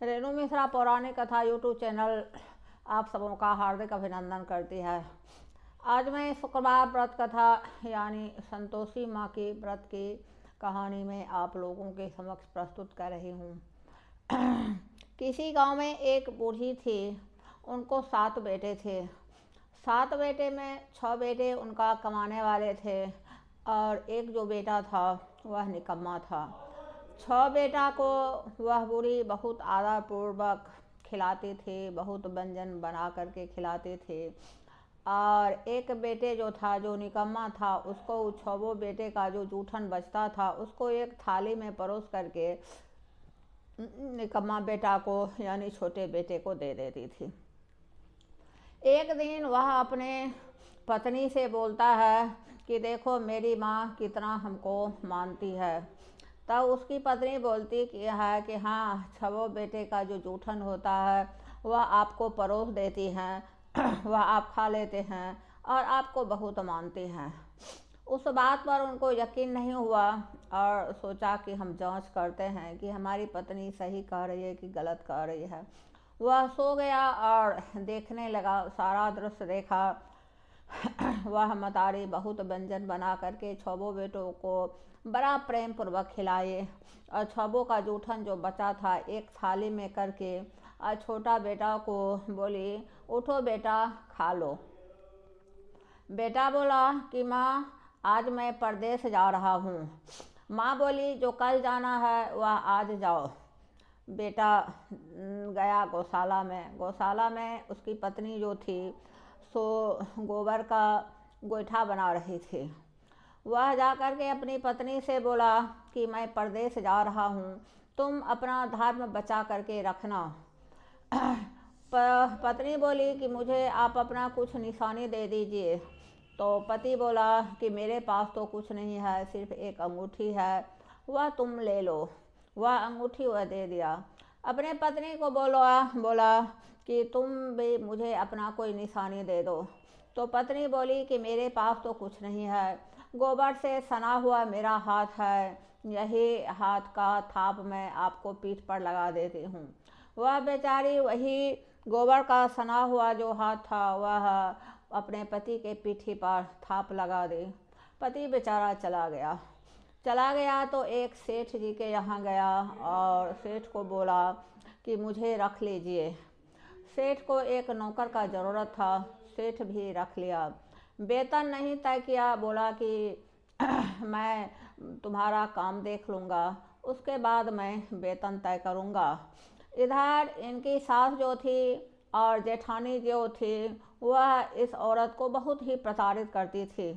रेणु मिश्रा पौराणिक कथा YouTube channel आप सबों का हार्दिक अभिनंदन करती है। आज मैं शुक्रवार व्रत कथा यानी संतोषी माँ की व्रत की कहानी में आप लोगों के समक्ष प्रस्तुत कर रही हूँ। किसी गांव में एक बूढ़ी थी। उनको 7 बेटे थे। 7 बेटे में 6 बेटे उनका कमाने वाले थे और एक जो बेटा था वह निकम्मा था। 6 बेटा को वह बूढ़ी बहुत आदरपूर्वक खिलाती थी, बहुत व्यंजन बना करके खिलाते थे। और एक बेटे जो था, जो निकम्मा था, उसको 6 बेटे का जो जूठन बचता था उसको एक थाली में परोस करके निकम्मा बेटा को यानी छोटे बेटे को दे देती थी। एक दिन वह अपने पत्नी से बोलता है कि देखो मेरी माँ कितना हमको मानती है। तब उसकी पत्नी बोलती है कि हाँ, 6 बेटे का जो जूठन होता है वह आपको परोस देती हैं, वह आप खा लेते हैं और आपको बहुत मानती हैं। उस बात पर उनको यकीन नहीं हुआ और सोचा कि हम जांच करते हैं कि हमारी पत्नी सही कह रही है कि गलत कह रही है। वह सो गया और देखने लगा, सारा दृश्य देखा। वह मतारी बहुत व्यंजन बना करके 6 बेटों को बड़ा प्रेम पूर्वक खिलाए और 6 का जूठन जो बचा था एक थाली में करके और छोटा बेटा को बोली, उठो बेटा खा लो। बेटा बोला कि माँ आज मैं परदेश जा रहा हूँ। माँ बोली जो कल जाना है वह आज जाओ। बेटा गया गौशाला में। गौशाला में उसकी पत्नी जो थी सो गोबर का गोईठा बना रही थी। वह जाकर के अपनी पत्नी से बोला कि मैं परदेश जा रहा हूँ, तुम अपना धर्म बचा करके रखना। पत्नी बोली कि मुझे आप अपना कुछ निशानी दे दीजिए। तो पति बोला कि मेरे पास तो कुछ नहीं है, सिर्फ एक अंगूठी है, वह तुम ले लो। वह अंगूठी वह दे दिया। अपने पत्नी को बोला कि तुम भी मुझे अपना कोई निशानी दे दो। तो पत्नी बोली कि मेरे पास तो कुछ नहीं है, गोबर से सना हुआ मेरा हाथ है, यही हाथ का थाप मैं आपको पीठ पर लगा देती हूँ। वह बेचारी वही गोबर का सना हुआ जो हाथ था वह अपने पति के पीठी पर थाप लगा दी। पति बेचारा चला गया तो एक सेठ जी के यहाँ गया और सेठ को बोला कि मुझे रख लीजिए। सेठ को एक नौकर का ज़रूरत था, सेठ भी रख लिया। वेतन नहीं तय किया, बोला कि मैं तुम्हारा काम देख लूँगा, उसके बाद मैं वेतन तय करूँगा। इधर इनकी सास जो थी और जेठानी जो थी वह इस औरत को बहुत ही प्रताड़ित करती थी।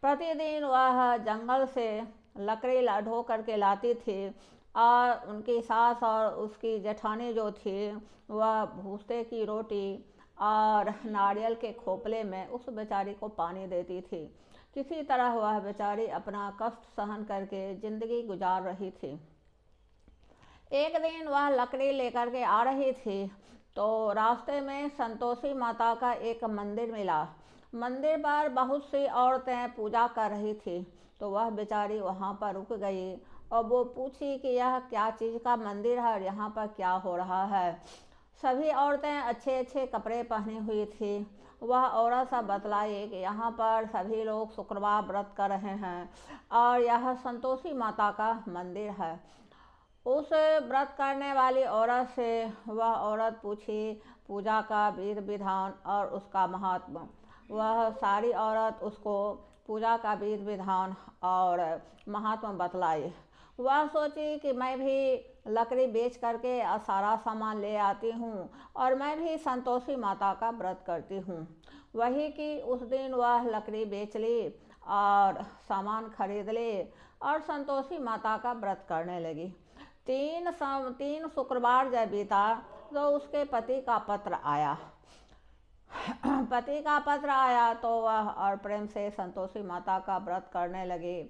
प्रतिदिन वह जंगल से लकड़ी ढो करके लाती थी और उनकी सास और उसकी जेठानी जो थी वह भूसे की रोटी और नारियल के खोपले में उस बेचारी को पानी देती थी। किसी तरह वह बेचारी अपना कष्ट सहन करके ज़िंदगी गुजार रही थी। एक दिन वह लकड़ी लेकर के आ रही थी तो रास्ते में संतोषी माता का एक मंदिर मिला। मंदिर पर बहुत सी औरतें पूजा कर रही थी तो वह बेचारी वहाँ पर रुक गई और वो पूछी कि यह क्या चीज़ का मंदिर है और यहाँ पर क्या हो रहा है। सभी औरतें अच्छे अच्छे कपड़े पहनी हुई थी। वह औरत सब बतलाई कि यहाँ पर सभी लोग शुक्रवार व्रत कर रहे हैं और यह संतोषी माता का मंदिर है। उस व्रत करने वाली औरत से वह औरत पूछी पूजा का विधि विधान और उसका महात्मा। वह सारी औरत उसको पूजा का विधि विधान और महात्मा बतलाई। वह सोची कि मैं भी लकड़ी बेच करके सारा सामान ले आती हूँ और मैं भी संतोषी माता का व्रत करती हूँ। वही कि उस दिन वह लकड़ी बेच ली और सामान खरीद ली और संतोषी माता का व्रत करने लगी। 3 शुक्रवार जब बीता तो उसके पति का पत्र आया तो वह और प्रेम से संतोषी माता का व्रत करने लगी।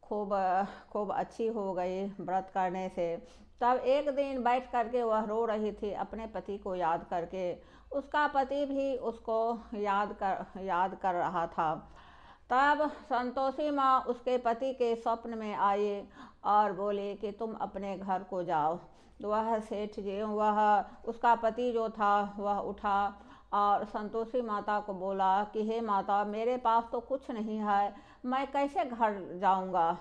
खूब अच्छी हो गई व्रत करने से। तब एक दिन बैठ करके वह रो रही थी अपने पति को याद करके। उसका पति भी उसको याद कर रहा था। तब संतोषी माँ उसके पति के स्वप्न में आई और बोली कि तुम अपने घर को जाओ। वह सेठ जी वह उसका पति जो था वह उठा और संतोषी माता को बोला कि हे माता, मेरे पास तो कुछ नहीं है, मैं कैसे घर जाऊंगा।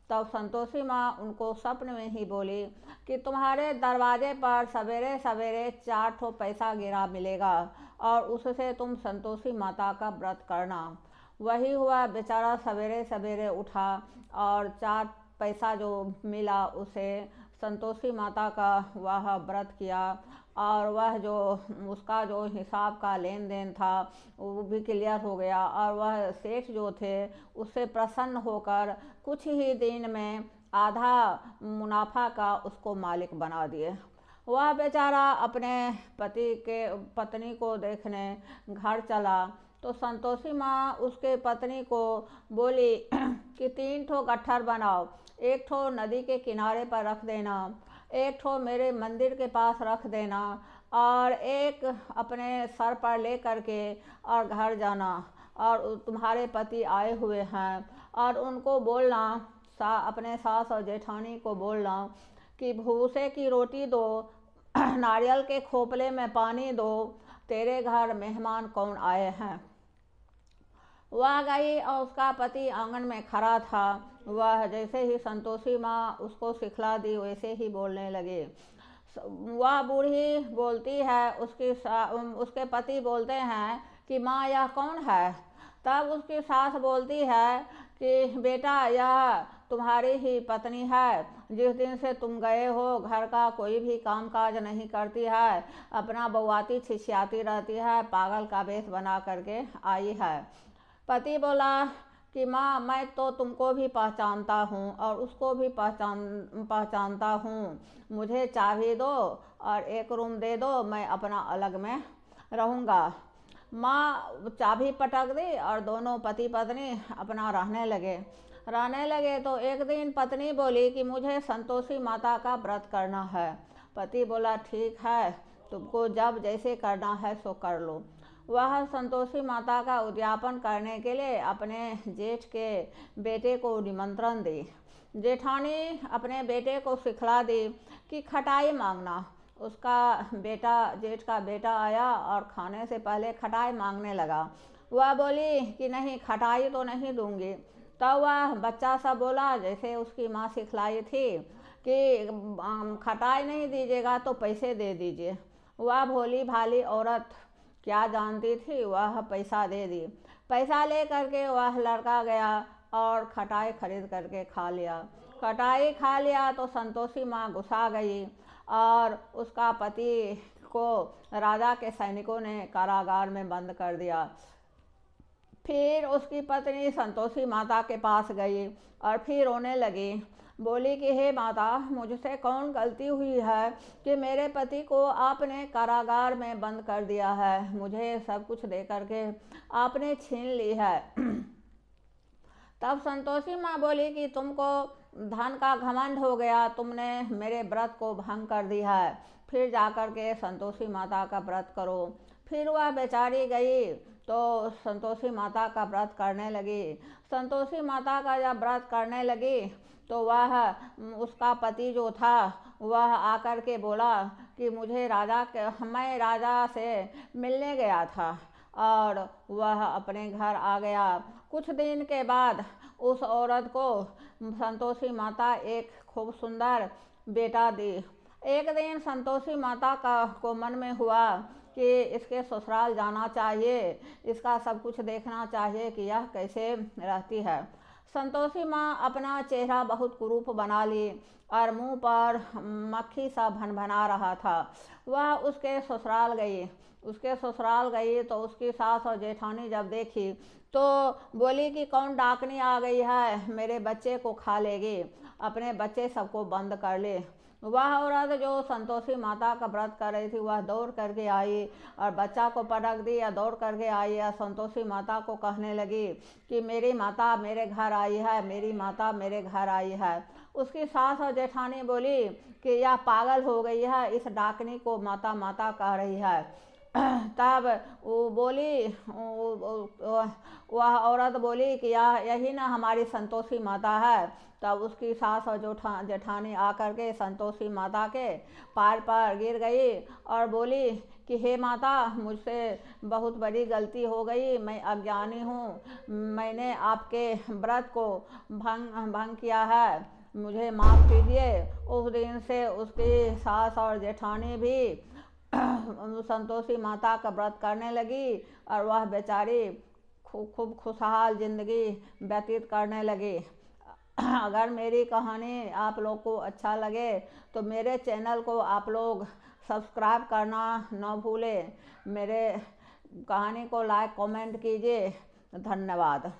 तब संतोषी माँ उनको स्वप्न में ही बोली कि तुम्हारे दरवाजे पर सवेरे सवेरे 4 ठो पैसा गिरा मिलेगा और उससे तुम संतोषी माता का व्रत करना। वही हुआ, बेचारा सवेरे सवेरे उठा और 4 पैसा जो मिला उसे संतोषी माता का वह व्रत किया और वह जो उसका जो हिसाब का लेन देन था वो भी क्लियर हो गया और वह सेठ जो थे उससे प्रसन्न होकर कुछ ही दिन में आधा मुनाफा का उसको मालिक बना दिए। वह बेचारा अपने पत्नी को देखने घर चला तो संतोषी माँ उसके पत्नी को बोली कि 3 ठो गट्ठर बनाओ, 1 ठो नदी के किनारे पर रख देना, 1 ठो मेरे मंदिर के पास रख देना और एक अपने सर पर ले करके और घर जाना और तुम्हारे पति आए हुए हैं और उनको बोलना, अपने सास और जेठानी को बोलना कि भूसे की रोटी दो, नारियल के खोपले में पानी दो, तेरे घर मेहमान कौन आए हैं। वह गई और उसका पति आंगन में खड़ा था। वह जैसे ही संतोषी माँ उसको सिखला दी वैसे ही बोलने लगे। वह बूढ़ी बोलती है, उसके पति बोलते हैं कि माँ यह कौन है। तब उसकी सास बोलती है कि बेटा यह तुम्हारी ही पत्नी है, जिस दिन से तुम गए हो घर का कोई भी काम काज नहीं करती है, अपना बउआती छिछियाती रहती है, पागल का वेश बना करके आई है। पति बोला कि माँ मैं तो तुमको भी पहचानता हूँ और उसको भी पहचानता हूँ, मुझे चाबी दो और एक रूम दे दो, मैं अपना अलग में रहूँगा। माँ चाबी पटक दी और दोनों पति पत्नी अपना रहने लगे। तो एक दिन पत्नी बोली कि मुझे संतोषी माता का व्रत करना है। पति बोला ठीक है, तुमको जब जैसे करना है सो कर लो। वह संतोषी माता का उद्यापन करने के लिए अपने जेठ के बेटे को निमंत्रण दी। जेठानी अपने बेटे को सिखला दी कि खटाई मांगना। उसका बेटा, जेठ का बेटा आया और खाने से पहले खटाई मांगने लगा। वह बोली कि नहीं, खटाई तो नहीं दूंगी। तब वह बच्चा सा बोला जैसे उसकी माँ सिखलाई थी कि खटाई नहीं दीजिएगा तो पैसे दे दीजिए। वह भोली भाली औरत क्या जानती थी, वह पैसा दे दी। पैसा ले करके वह लड़का गया और खटाई खरीद करके खा लिया। खटाई खा लिया तो संतोषी माँ गुस्सा गई और उसका पति को राजा के सैनिकों ने कारागार में बंद कर दिया। फिर उसकी पत्नी संतोषी माता के पास गई और फिर रोने लगी। बोली कि हे माता, मुझसे कौन गलती हुई है कि मेरे पति को आपने कारागार में बंद कर दिया है, मुझे सब कुछ दे करके आपने छीन ली है। तब संतोषी माँ बोली कि तुमको धन का घमंड हो गया, तुमने मेरे व्रत को भंग कर दिया है, फिर जाकर के संतोषी माता का व्रत करो। फिर वह बेचारी गई तो संतोषी माता का व्रत करने लगी। संतोषी माता का जब व्रत करने लगी तो वह उसका पति जो था वह आकर के बोला कि मैं राजा से मिलने गया था और वह अपने घर आ गया। कुछ दिन के बाद उस औरत को संतोषी माता एक खूब सुंदर बेटा दी। एक दिन संतोषी माता को मन में हुआ कि इसके ससुराल जाना चाहिए, इसका सब कुछ देखना चाहिए कि यह कैसे रहती है। संतोषी माँ अपना चेहरा बहुत कुरूप बना ली और मुंह पर मक्खी सा भनभना रहा था। वह उसके ससुराल गई तो उसकी सास और जेठानी जब देखी तो बोली कि कौन डाकनी आ गई है, मेरे बच्चे को खा लेगी, अपने बच्चे सबको बंद कर ले। वह औरत जो संतोषी माता का व्रत कर रही थी वह दौड़ करके आई और बच्चा को पटक दी या दौड़ करके आई और संतोषी माता को कहने लगी कि मेरी माता मेरे घर आई है, मेरी माता मेरे घर आई है। उसकी सास और जेठानी बोली कि यह पागल हो गई है, इस डाकनी को माता माता कह रही है। तब वो बोली, वह औरत बोली कि यही ना हमारी संतोषी माता है। तब उसकी सास और जेठानी आकर के संतोषी माता के पैर पर गिर गई और बोली कि हे माता, मुझसे बहुत बड़ी गलती हो गई, मैं अज्ञानी हूँ, मैंने आपके व्रत को भंग किया है, मुझे माफ़ कीजिए। उस दिन से उसकी सास और जेठानी भी संतोषी माता का व्रत करने लगी और वह बेचारी खूब खुशहाल ज़िंदगी व्यतीत करने लगी। अगर मेरी कहानी आप लोग को अच्छा लगे तो मेरे चैनल को आप लोग सब्सक्राइब करना न भूलें। मेरे कहानी को लाइक कमेंट कीजिए। धन्यवाद।